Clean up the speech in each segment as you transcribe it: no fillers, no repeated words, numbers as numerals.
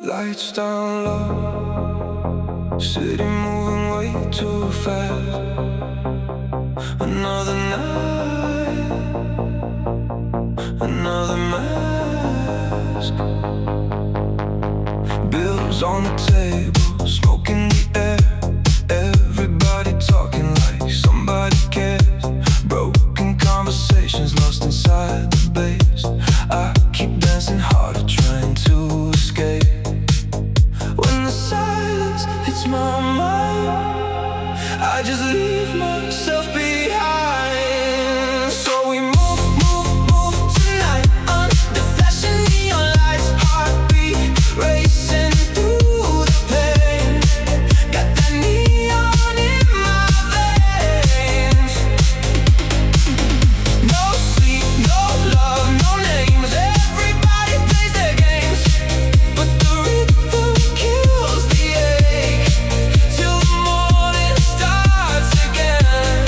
Lights down low, city moving way too fast. Another night, another mask. Bills on the table, smoke in the air. Everybody talking like somebody cares. Broken conversations lost inside the bass. I keep dancing harder, trying to escape. When the silence hits my mind, I just leave myself behind. So we move, move, move tonight under flashing neon lights. Heartbeat racing through the pain. Got that neon in my veins. No sleep, no love, no names. Everybody plays their games, but the rhythm kills the ache till the morning starts again.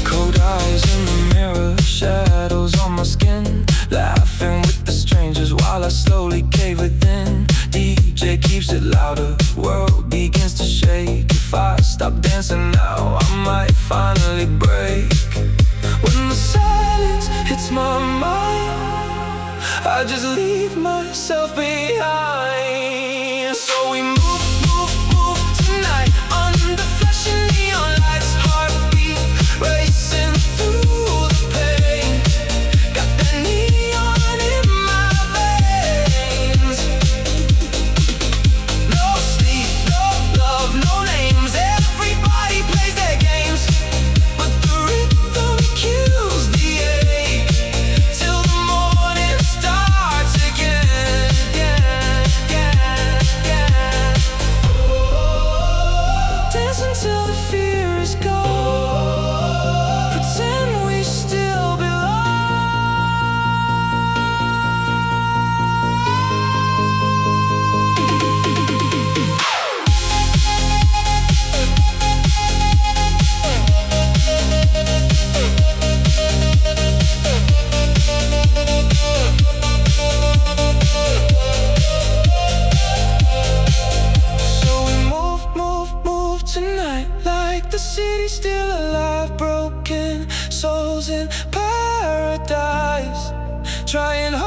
Cold eyes in the mirror, shadows on my skin. Laughing with the strangers while I slowly cave within. DJ keeps it louder, world begins to shake. If I stop dancing now, I might finally break. When the silence hits my mind, I just leave myself behind. So we move, move, move tonight under flashing neon lights. Heartbeat racing through the pain. Got that neon in my veins. No sleep, no love, no names. Everybody plays their games, but the rhythm kills the ache till the morning starts again. Yeah, yeah, yeah. Dance until the fear is gone. Pretend we still belong. So we move, move, move tonight like the city's still alive. Broken souls in paradise, trying hard